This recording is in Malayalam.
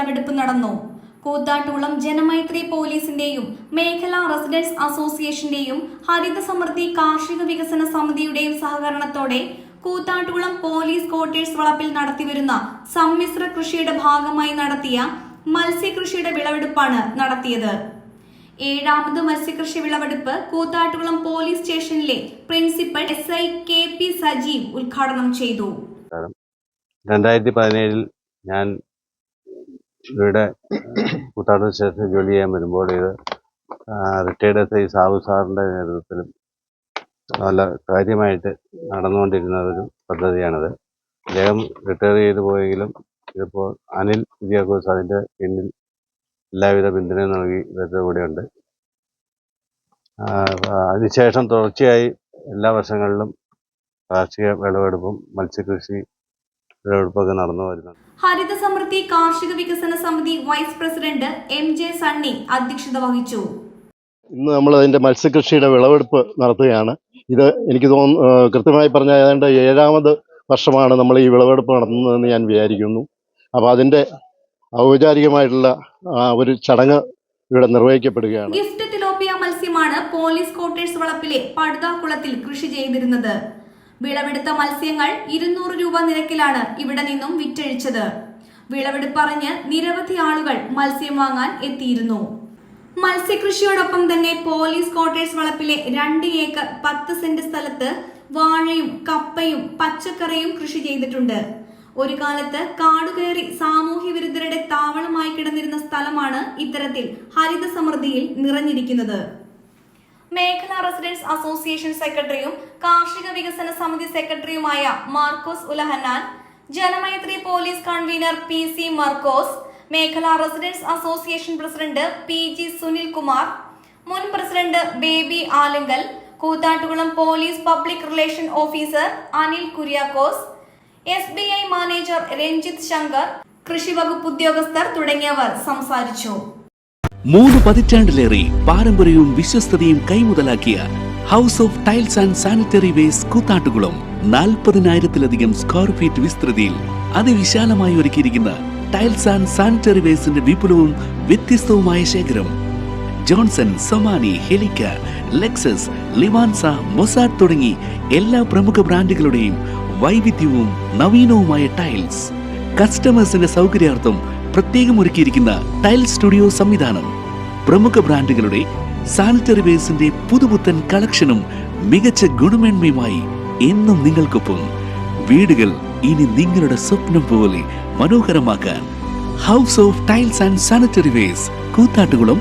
വിളവെടുപ്പ് നടന്നു. കൂത്താട്ടുകുളം ജനമൈത്രി പോലീസിന്റെയും മേഖലാ റെസിഡൻസ് അസോസിയേഷന്റെയും ഹരിത സമൃദ്ധി കാർഷിക വികസന സമിതിയുടെയും സഹകരണത്തോടെ കൂത്താട്ടുകുളം പോലീസ് ക്വാർട്ടേഴ്സ് വളപ്പിൽ നടത്തിവരുന്ന സമ്മിശ്ര കൃഷിയുടെ ഭാഗമായി നടത്തിയ മത്സ്യകൃഷിയുടെ വിളവെടുപ്പാണ് നടത്തിയത്. 7ാമത് മത്സ്യകൃഷി വിളവെടുപ്പ് കൂത്താട്ടുകുളം പോലീസ് സ്റ്റേഷനിലെ പ്രിൻസിപ്പൽ SI KP സജീവ് ഉദ്ഘാടനം ചെയ്തു. 2017 ഞാൻ ഇവിടെ കൂത്താട്ടുകുളം സ്റ്റേഷനിൽ ജോലി ചെയ്യാൻ വരുമ്പോൾ ഇത് റിട്ടയർഡ് SI സാബു സാറിൻ്റെ നേതൃത്വത്തിലും നല്ല കാര്യമായിട്ട് നടന്നുകൊണ്ടിരുന്ന ഒരു പദ്ധതിയാണത്. അദ്ദേഹം റിട്ടയർ ചെയ്തു പോയെങ്കിലും ഇതിപ്പോൾ അനിൽ കുര്യാക്കോസ് അതിൻ്റെ പിന്നിൽ എല്ലാവിധ പിന്തുണയും നൽകി ഇവരുടെ കൂടെയുണ്ട്. അതിനുശേഷം തുടർച്ചയായി എല്ലാ വർഷങ്ങളിലും കാർഷിക വിളവെടുപ്പും മത്സ്യകൃഷി വിളവെടുപ്പൊക്കെ നടന്നു വരുന്നുണ്ട്. ഹരിത സമൃദ്ധി കാർഷിക വികസന സമിതി വൈസ് പ്രസിഡന്റ് MJ സണ്ണി അധ്യക്ഷത വഹിച്ചു. ഇന്ന് നമ്മൾ അതിൻ്റെ മത്സ്യകൃഷിയുടെ വിളവെടുപ്പ് നടത്തുകയാണ്. ഇത് എനിക്ക് തോന്നുന്നു കൃത്യമായി പറഞ്ഞാൽ ഏതാണ്ട് 7ാമത് വർഷമാണ് നമ്മൾ ഈ വിളവെടുപ്പ് നടത്തുന്നതെന്ന് ഞാൻ വിചാരിക്കുന്നു. അപ്പോൾ അതിൻ്റെ ഔപചാരികമായിട്ടുള്ള ഒരു ചടങ്ങ് ഇവിടെ നിർവഹിക്കപ്പെടുകയാണ്. ഗിഫ്റ്റ് തിലോപ്പിയ മത്സ്യമാണ് പോലീസ് ക്വാർട്ടേഴ്സ് വളപ്പിലെ പടുതാക്കുളത്തിൽ കൃഷി ചെയ്തിരുന്നത്. വിളവെടുത്ത മത്സ്യങ്ങൾ 200 രൂപ നിരക്കിലാണ് ഇവിടെ നിന്നും വിറ്റഴിച്ചത്. വിളവെടുപ്പ് അറിഞ്ഞ് നിരവധി ആളുകൾ മത്സ്യം വാങ്ങാൻ എത്തിയിരുന്നു. മത്സ്യകൃഷിയോടൊപ്പം തന്നെ പോലീസ് ക്വാർട്ടേഴ്സ് വളപ്പിലെ 2 ഏക്കർ 10 സെന്റ് സ്ഥലത്ത് വാഴയും കപ്പയും പച്ചക്കറിയും കൃഷി ചെയ്തിട്ടുണ്ട്. ഒരു കാലത്ത് കാടുകയറി സാമൂഹ്യ വിരുദ്ധരുടെ താവളമായി കിടന്നിരുന്ന സ്ഥലമാണ് ഇത്തരത്തിൽ ഹരിത സമൃദ്ധിയിൽ നിറഞ്ഞിരിക്കുന്നത്. മേഖലാ റെസിഡൻസ് അസോസിയേഷൻ സെക്രട്ടറിയും കാർഷിക വികസന സമിതി സെക്രട്ടറിയുമായ Markose Ulahannan, Janamaithri police convener PC Markose, മേഖലാ residence association president PG Sunil Kumar, മുൻ president Baby Alinkal, Koothattukulam police public relation officer Anil Kuriakose, SBI manager Ranjith Shankar, കൃഷി വകുപ്പ് ഉദ്യോഗസ്ഥർ തുടങ്ങിയവർ സംസാരിച്ചു. 3 പതിറ്റാണ്ടിലേറെ പാരമ്പര്യവും വിശ്വസ്തതയും കൈമുതലാക്കിയ house of tiles and sanitary waste Koothattukulam 40,000-ലധികം സ്ക്വയർ ഫീറ്റ് വിസ്തൃതിയിൽ അതിവിശാലമായി ഒരുക്കിയിരിക്കുന്ന ടൈൽസ് ആൻഡ് സാനിറ്ററി വേസ്റ്റിന്റെ വിപുലവും വ്യത്യസ്തവുമായ ശേഖരം. ജോൺസൺ, സൊമാനി, ഹെലിക്ക, ലെക്സസ്, ലിവാൻസ, മൊസാഡ് തുടങ്ങി എല്ലാ പ്രമുഖ ബ്രാൻഡുകളുടെയും വൈവിധ്യവും നവീനവുമായ ടൈൽസ്. കസ്റ്റമേഴ്സിന്റെ സൗകര്യാർത്ഥം പ്രത്യേകം ഒരുക്കിയിരിക്കുന്ന ടൈൽ സ്റ്റുഡിയോ സംവിധാനം. പ്രമുഖ ബ്രാൻഡുകളുടെ സാനിറ്ററി വേസ്റ്റിന്റെ പുതുപുത്തൻ കളക്ഷനും മികച്ച ഗുണമേന്മയുമായി എന്നും നിങ്ങൾക്കൊപ്പം. വീടുകൾ ഇനി നിങ്ങളുടെ സ്വപ്നം പോലെ മനോഹരമാക്കാൻ house of tiles and sanitary waste, Koothattukulam,